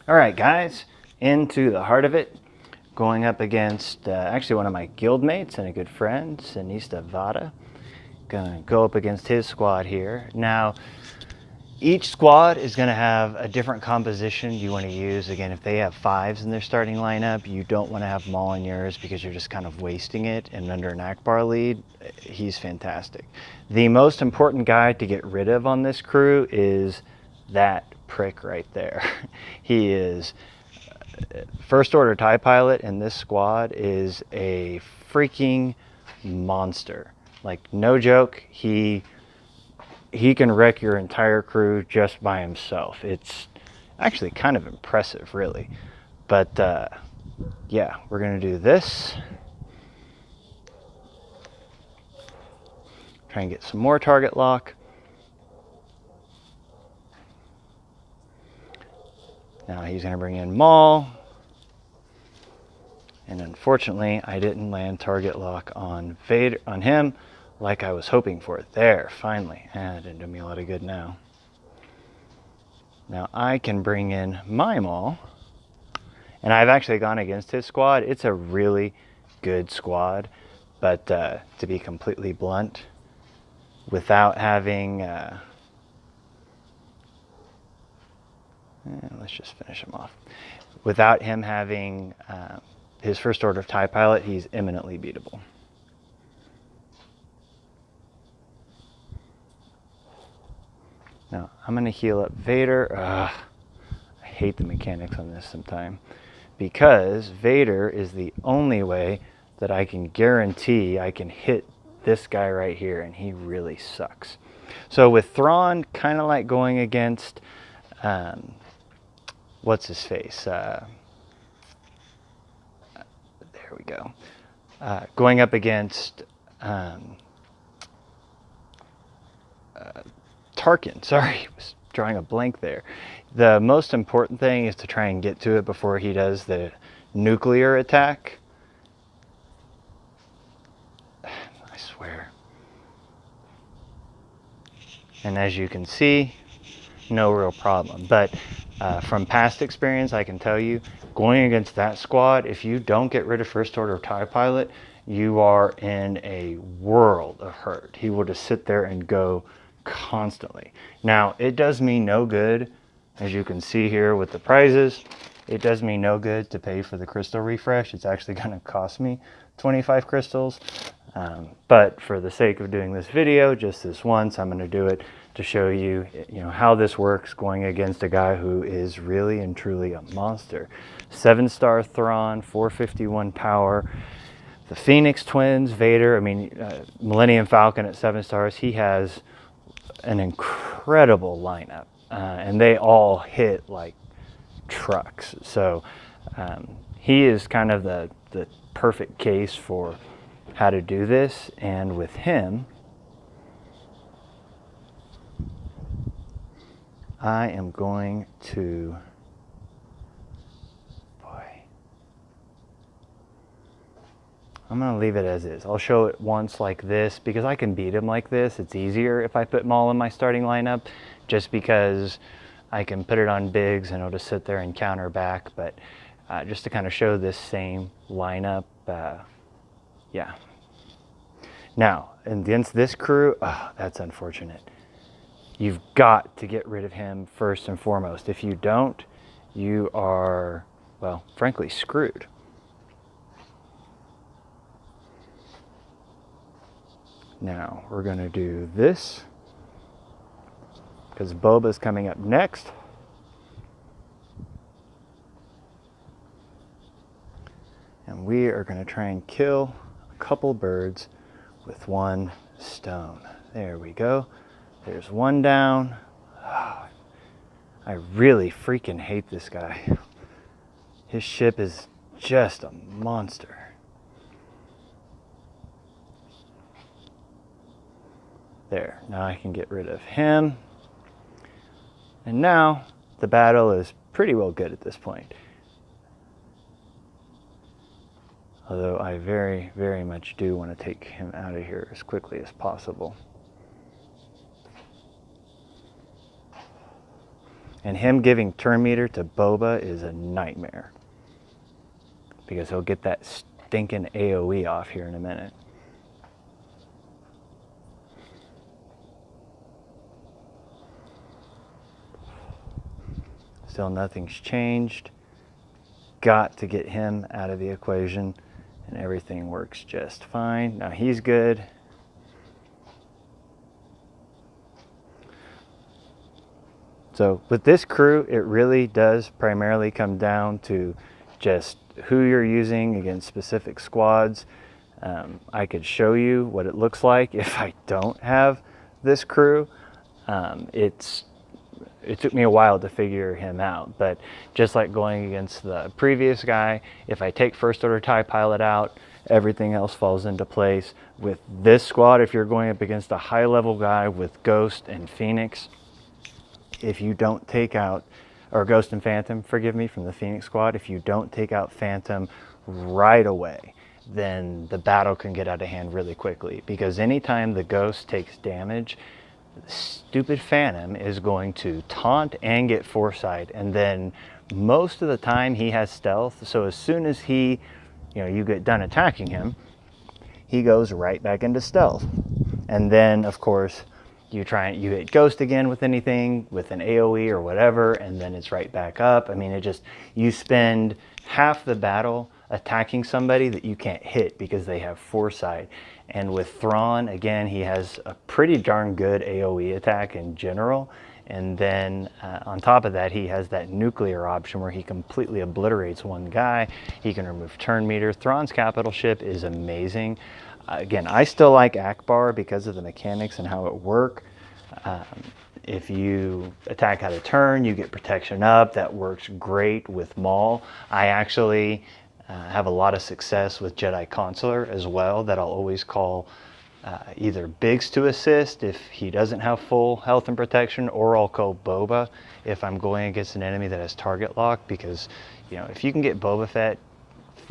All right, guys, into the heart of it. Going up against actually one of my guildmates and a good friend, Sinista Vada. Gonna go up against his squad here. Now, each squad is going to have a different composition you want to use. Again, if they have 5s in their starting lineup, you don't want to have them all in yours because you're just kind of wasting it. And under an ackbar lead, he's fantastic. The most important guy to get rid of on this crew is that prick right there. He is first order TIE pilot, and this squad is a freaking monster. Like, no joke, he can wreck your entire crew just by himself. It's actually kind of impressive, really. But yeah, we're going to do this. Try and get some more target lock. Now he's going to bring in Maul. And unfortunately, I didn't land target lock on Vader, on him, like I was hoping for. There, finally. It didn't do me a lot of good now. Now I can bring in my Maul. And I've actually gone against his squad. It's a really good squad. But to be completely blunt, without having... let's just finish him off. Without him having his first order of TIE pilot, he's eminently beatable. Now, I'm going to heal up Vader. I hate the mechanics on this sometimes. Because Vader is the only way that I can guarantee I can hit this guy right here, and he really sucks. So with Thrawn, kind of like going against, what's his face? There we go. Going up against Tarkin, sorry, I was drawing a blank there. The most important thing is to try and get to it before he does the nuclear attack. I swear. And as you can see, no real problem. But from past experience, I can tell you, going against that squad, if you don't get rid of First Order TIE Pilot, you are in a world of hurt. He will just sit there and go constantly. Now, it does me no good, as you can see here with the prizes, it does me no good to pay for the crystal refresh. It's actually going to cost me 25 crystals. But for the sake of doing this video, just this once, I'm going to do it to show you, how this works going against a guy who is really and truly a monster. 7-star Thrawn, 451 power. The Phoenix Twins, Vader, Millennium Falcon at 7 stars. He has an incredible lineup, and they all hit like trucks. So he is kind of the perfect case for how to do this. And with him, I am going to, I'm going to leave it as is. I'll show it once like this because I can beat him like this. It's easier if I put Maul in my starting lineup, just because I can put it on Biggs and it'll just sit there and counter back. But just to kind of show this same lineup, yeah. Now, against this crew, that's unfortunate. You've got to get rid of him first and foremost. If you don't, you are, well, frankly, screwed. Now, we're going to do this because Boba's coming up next. And we are going to try and kill a couple birds with one stone. There we go. There's one down. Oh, I really freaking hate this guy. His ship is just a monster. There, now I can get rid of him. And now the battle is pretty well good at this point. Although I very, very much do want to take him out of here as quickly as possible. And him giving turn meter to Boba is a nightmare, because he'll get that stinking AoE off here in a minute. Still nothing's changed. Got to get him out of the equation and everything works just fine. Now he's good. So with this crew, it really does primarily come down to just who you're using against specific squads. I could show you what it looks like if I don't have this crew. It took me a while to figure him out, but just like going against the previous guy, if I take first order TIE pilot out, everything else falls into place. With this squad, if you're going up against a high level guy with Ghost and Phoenix, if you don't take out, or Ghost and Phantom, forgive me, from the Phoenix squad, if you don't take out Phantom right away, then the battle can get out of hand really quickly, because anytime the Ghost takes damage, the stupid Phantom is going to taunt and get foresight, and then most of the time he has stealth, so as soon as you get done attacking him, he goes right back into stealth. And then of course you hit Ghost again with anything, with an AoE or whatever, and then it's right back up. I mean, you spend half the battle attacking somebody that you can't hit because they have foresight. And with Thrawn, again, he has a pretty darn good AoE attack in general. And then on top of that, he has that nuclear option where he completely obliterates one guy. He can remove turn meter. Thrawn's capital ship is amazing. Again, I still like ackbar because of the mechanics and how it work. If you attack out of turn, you get protection up. That works great with Maul. I actually have a lot of success with Jedi Consular as well, that I'll always call either Biggs to assist if he doesn't have full health and protection, or I'll call Boba if I'm going against an enemy that has target lock, because if you can get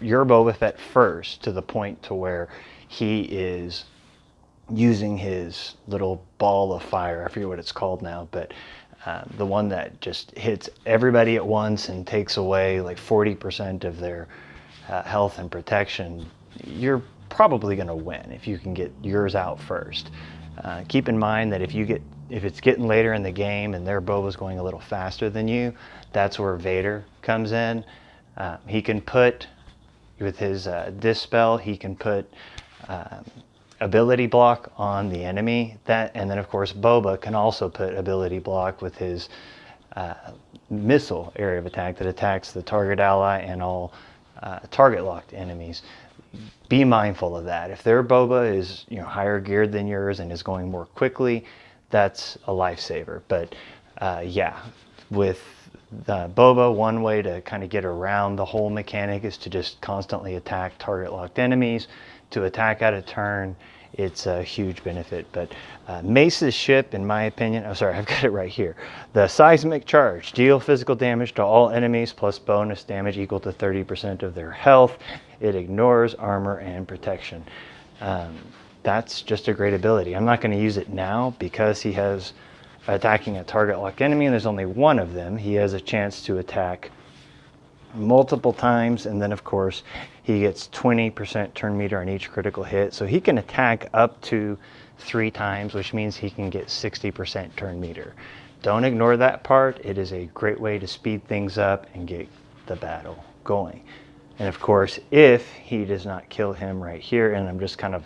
your Boba Fett first to the point to where he is using his little ball of fire, I forget what it's called now, but the one that just hits everybody at once and takes away like 40% of their health and protection, you're probably going to win if you can get yours out first. Keep in mind that if it's getting later in the game and their Boba's going a little faster than you, that's where Vader comes in. He can put, with his Dispel, he can put ability block on the enemy, and then of course Boba can also put ability block with his missile area of attack that attacks the target ally and all target locked enemies. Be mindful of that. If their Boba is higher geared than yours and is going more quickly, that's a lifesaver. But yeah, with Boba, one way to kind of get around the whole mechanic is to just constantly attack target locked enemies. To attack out of turn, it's a huge benefit. But Mace's ship, in my opinion, oh sorry, I've got it right here. The seismic charge, deal physical damage to all enemies plus bonus damage equal to 30% of their health. It ignores armor and protection. That's just a great ability. I'm not going to use it now because he has attacking a target lock enemy and there's only one of them. He has a chance to attack multiple times, and then of course he gets 20% turn meter on each critical hit, so he can attack up to 3 times, which means he can get 60% turn meter. Don't ignore that part. It is a great way to speed things up and get the battle going. And of course, if he does not kill him right here, and I'm just kind of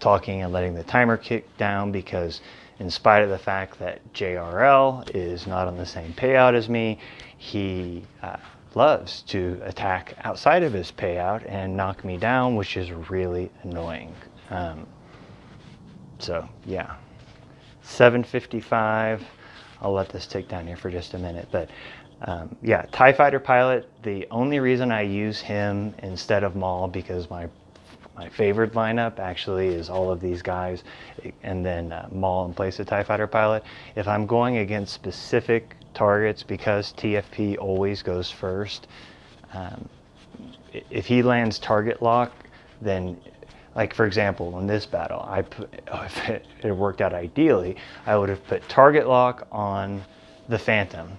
talking and letting the timer kick down, because in spite of the fact that JRL is not on the same payout as me, he loves to attack outside of his payout and knock me down, which is really annoying. So yeah, 755. I'll let this tick down here for just a minute, but yeah, TIE Fighter pilot, the only reason I use him instead of Maul, because my favorite lineup actually is all of these guys, and then Maul in place of TIE Fighter pilot. If I'm going against specific targets, because TFP always goes first, if he lands target lock, then, like for example in this battle, if it worked out ideally, I would have put target lock on the Phantom,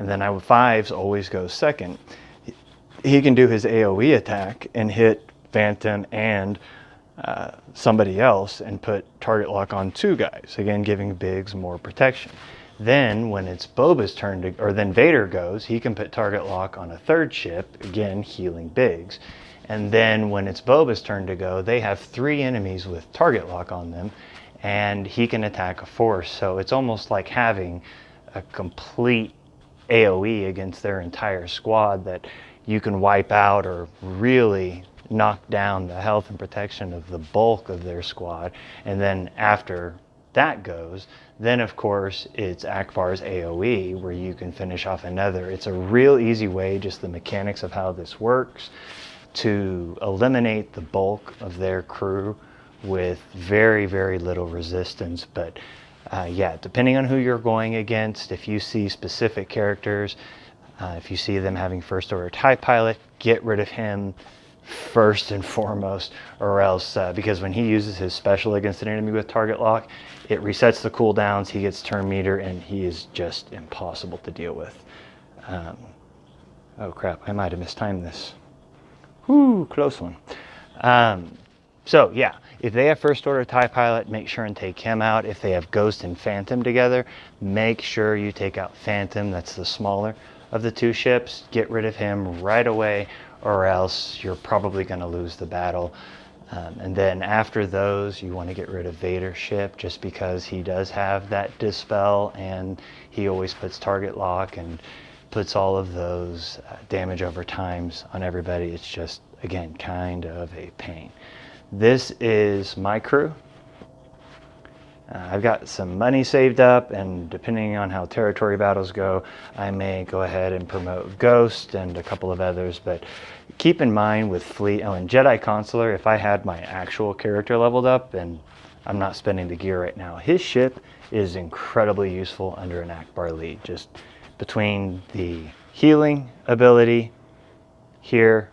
and then 5s always goes second. He can do his AoE attack and hit Phantom and somebody else and put target lock on 2 guys, again giving Biggs more protection. Then when it's Boba's turn to, or then Vader goes, he can put target lock on a 3rd ship, again healing Biggs. And then when it's Boba's turn to go, they have 3 enemies with target lock on them, and he can attack a 4th. So it's almost like having a complete AoE against their entire squad that you can wipe out or really knock down the health and protection of the bulk of their squad. And then after that goes, then of course it's Ackbar's AoE where you can finish off another. It's a real easy way, just the mechanics of how this works, to eliminate the bulk of their crew with very, very little resistance. But yeah, depending on who you're going against, if you see specific characters, if you see them having first order TIE pilot, get rid of him first and foremost, or else because when he uses his special against an enemy with target lock, it resets the cooldowns, he gets turn meter, and he is just impossible to deal with. Oh crap, I might have mistimed this. Whoo, close one. So yeah, if they have first order TIE pilot, make sure and take him out. If they have Ghost and Phantom together, make sure you take out Phantom. That's the smaller of the 2 ships. Get rid of him right away, or else you're probably going to lose the battle. And then after those, you want to get rid of Vader's ship, just because he does have that dispel, and he always puts target lock and puts all of those damage over times on everybody. It's just, again, kind of a pain. This is my crew. I've got some money saved up, and depending on how territory battles go, I may go ahead and promote Ghost and a couple of others. But keep in mind with Fleet, oh, and Jedi Consular, if I had my actual character leveled up, and I'm not spending the gear right now, his ship is incredibly useful under an ackbar lead. Just between the healing ability here,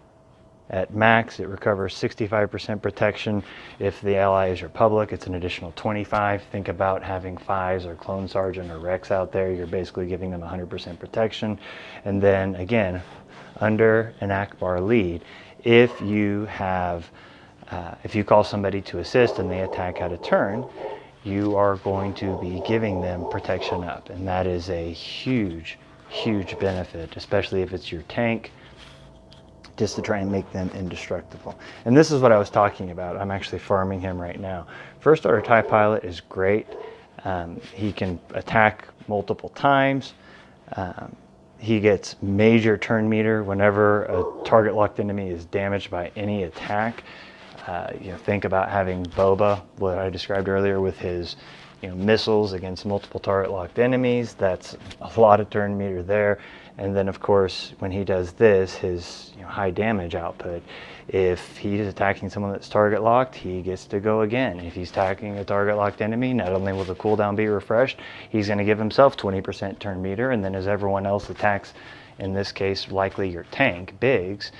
at max, it recovers 65% protection. If the ally is Republic, it's an additional 25. Think about having 5s or Clone Sergeant or Rex out there. You're basically giving them 100% protection. And then again, under an ackbar lead, if you have, if you call somebody to assist and they attack out of turn, you are going to be giving them protection up. And that is a huge, huge benefit, especially if it's your tank, just to try and make them indestructible. And this is what I was talking about. I'm actually farming him right now. First order TIE pilot is great. He can attack multiple times. He gets major turn meter whenever a target locked enemy is damaged by any attack. You know, think about having Boba, what I described earlier, with his missiles against multiple target locked enemies. That's a lot of turn meter there. And then of course, when he does this, his high damage output, if he's attacking someone that's target locked, he gets to go again. If he's attacking a target locked enemy, not only will the cooldown be refreshed, he's going to give himself 20% turn meter. And then as everyone else attacks, in this case likely your tank, Biggs,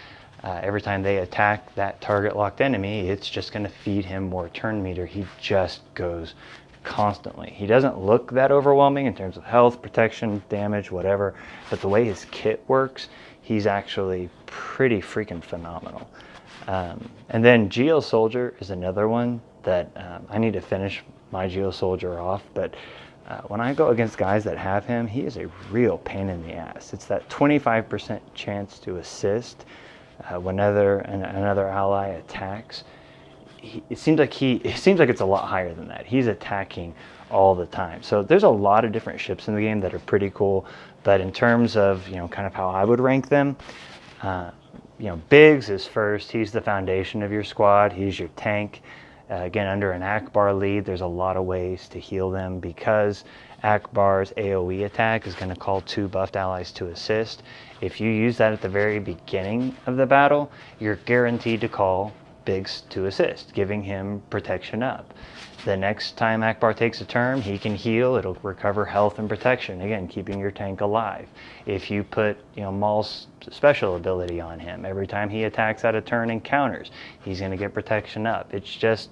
every time they attack that target locked enemy, it's just going to feed him more turn meter. He just goes constantly. He doesn't look that overwhelming in terms of health, protection, damage, whatever, but the way his kit works, he's actually pretty freaking phenomenal. And then Geo Soldier is another one that I need to finish my Geo Soldier off, but when I go against guys that have him, he is a real pain in the ass. It's that 25% chance to assist whenever another ally attacks. It seems like it's a lot higher than that. He's attacking all the time. So there's a lot of different ships in the game that are pretty cool. But in terms of kind of how I would rank them, Biggs is first. He's the foundation of your squad. He's your tank. Again, under an ackbar lead, there's a lot of ways to heal them because ackbar's AoE attack is going to call 2 buffed allies to assist. If you use that at the very beginning of the battle, you're guaranteed to call Biggs to assist, giving him protection up. The next time ackbar takes a turn, he can heal. It'll recover health and protection, again keeping your tank alive. If you put Maul's special ability on him, every time he attacks out of turn and counters, he's going to get protection up. It's just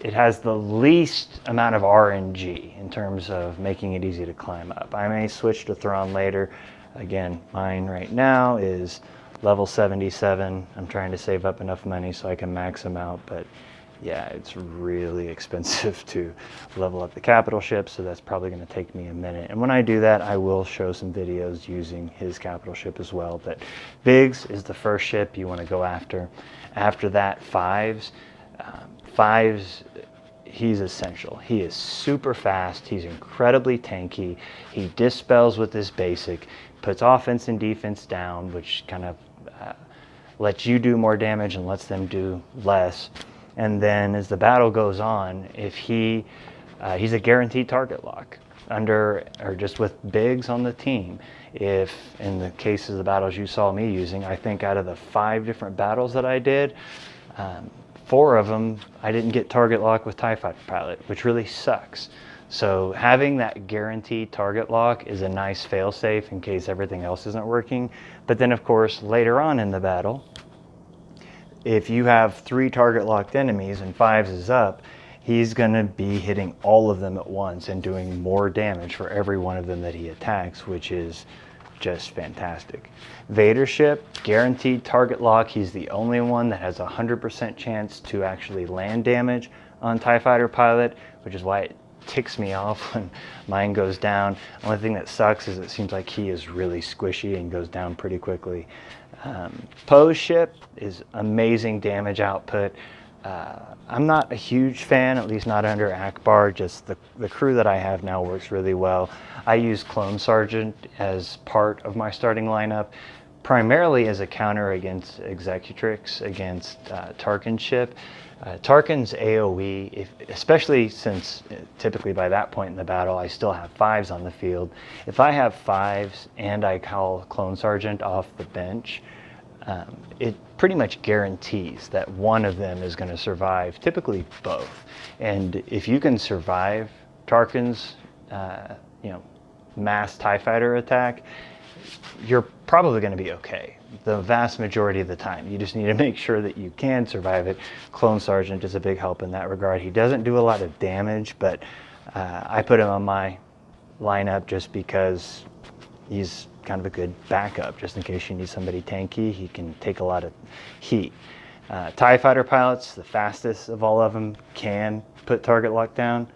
it has the least amount of RNG in terms of making it easy to climb up. I may switch to Thrawn later. Again, mine right now is level 77. I'm trying to save up enough money so I can max them out, but yeah, it's really expensive to level up the capital ship, so that's probably going to take me a minute. And when I do that, I will show some videos using his capital ship as well. But Biggs is the first ship you want to go after. After that, Fives. Fives, he's essential. He is super fast. He's incredibly tanky. He dispels with this basic, puts offense and defense down, which kind of lets you do more damage and lets them do less. And then as the battle goes on, if he's a guaranteed target lock under, or just with Biggs on the team. If in the cases of the battles you saw me using, I think out of the 5 different battles that I did, 4 of them I didn't get target lock with TIE Fighter Pilot, which really sucks. So having that guaranteed target lock is a nice fail-safe in case everything else isn't working. But then of course later on in the battle, if you have 3 target locked enemies and Fives is up, he's going to be hitting all of them at once and doing more damage for every one of them that he attacks, which is just fantastic. Vader ship, guaranteed target lock. He's the only one that has a 100% chance to actually land damage on TIE Fighter Pilot, which is why it ticks me off when mine goes down. The only thing that sucks is it seems like he is really squishy and goes down pretty quickly. Poe's ship is amazing damage output. I'm not a huge fan, at least not under ackbar. Just the crew that I have now works really well. I use Clone Sergeant as part of my starting lineup, primarily as a counter against Executrix, against Tarkin's ship. Tarkin's AoE, especially since typically by that point in the battle I still have 5s on the field. If I have 5s and I call Clone Sergeant off the bench, it pretty much guarantees that one of them is going to survive, typically both. And if you can survive Tarkin's mass TIE Fighter attack, you're probably going to be okay the vast majority of the time. You just need to make sure that you can survive it. Clone Sergeant is a big help in that regard. He doesn't do a lot of damage, but I put him on my lineup just because he's kind of a good backup, just in case you need somebody tanky. He can take a lot of heat. TIE Fighter Pilots, the fastest of all of them, can put target lock down.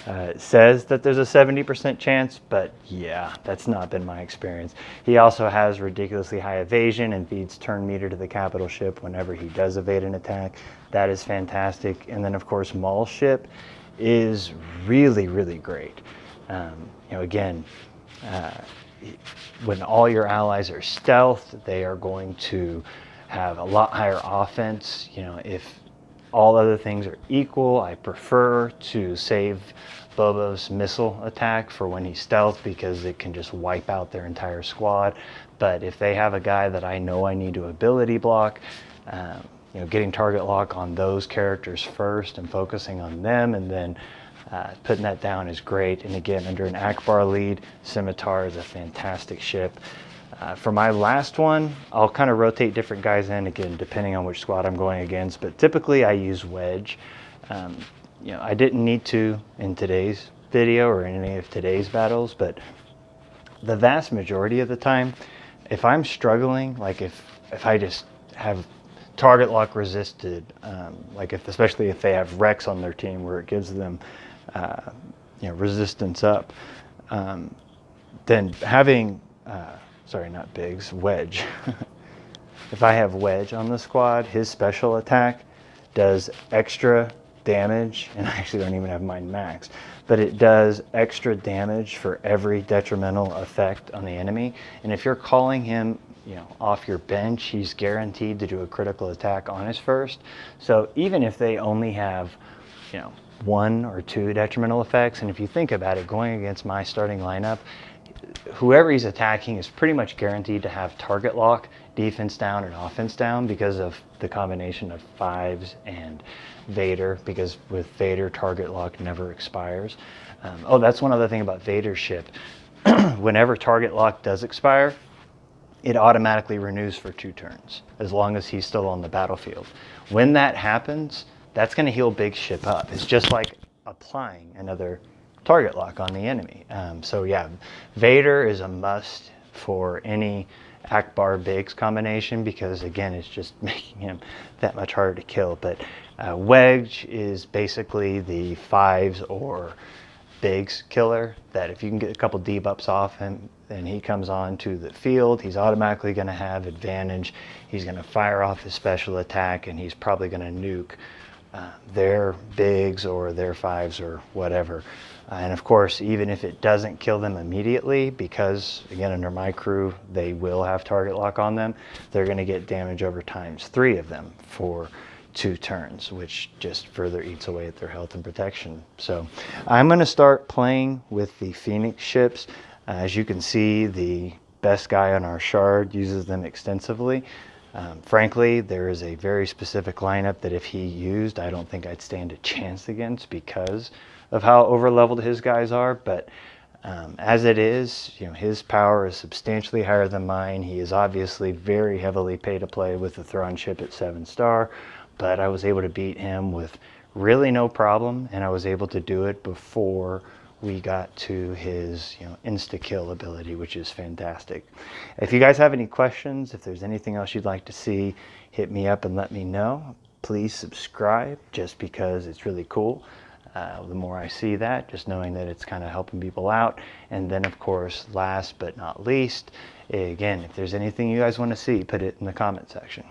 It says that there's a 70% chance, but yeah, that's not been my experience. He also has ridiculously high evasion and feeds turn meter to the capital ship whenever he does evade an attack. That is fantastic. And then of course Maul's ship is really, really great. Again, when all your allies are stealthed, they are going to have a lot higher offense. If all other things are equal, I prefer to save Boba's missile attack for when he's stealth because it can just wipe out their entire squad. But if they have a guy that I know I need to ability block, getting target lock on those characters first and focusing on them, and then putting that down is great. And again, under an ackbar lead, Scimitar is a fantastic ship. For my last one, I'll kind of rotate different guys in, again, depending on which squad I'm going against, but typically I use Wedge. I didn't need to in today's video or in any of today's battles, but the vast majority of the time, if I'm struggling, like if I just have target lock resisted, especially if they have Rex on their team where it gives them resistance up, then having not Biggs, Wedge. If I have Wedge on the squad, his special attack does extra damage, and I actually don't even have mine max, but it does extra damage for every detrimental effect on the enemy. And if you're calling him off your bench, he's guaranteed to do a critical attack on his first. So even if they only have 1 or 2 detrimental effects, and if you think about it, going against my starting lineup, whoever he's attacking is pretty much guaranteed to have target lock, defense down, and offense down because of the combination of 5s and Vader, because with Vader, target lock never expires. That's one other thing about Vader's ship. Whenever target lock does expire, it automatically renews for 2 turns as long as he's still on the battlefield. When that happens, that's going to heal big ship up. It's just like applying another target lock on the enemy. So yeah, Vader is a must for any ackbar Biggs combination, because again, it's just making him that much harder to kill. But Wedge is basically the 5s or Biggs killer, that if you can get a couple debuffs off him and he comes on to the field, he's automatically going to have advantage. He's going to fire off his special attack, and he's probably going to nuke their Biggs or their 5s or whatever. And of course, even if it doesn't kill them immediately, because again, under my crew, they will have target lock on them, they're going to get damage over ×3 of them for 2 turns, which just further eats away at their health and protection. So I'm going to start playing with the Phoenix ships. As you can see, the best guy on our shard uses them extensively. Frankly, there is a very specific lineup that if he used, I don't think I'd stand a chance against because of how over-leveled his guys are. But as it is, you know, his power is substantially higher than mine. He is obviously very heavily pay to play with the Thrawn ship at 7-star, but I was able to beat him with really no problem, and I was able to do it before we got to his, you know, insta-kill ability, which is fantastic. If you guys have any questions, if there's anything else you'd like to see, hit me up and let me know. Please subscribe, just because it's really cool. The more I see that, just knowing that it's kind of helping people out. And then of course, last but not least, again, if there's anything you guys want to see, put it in the comment section.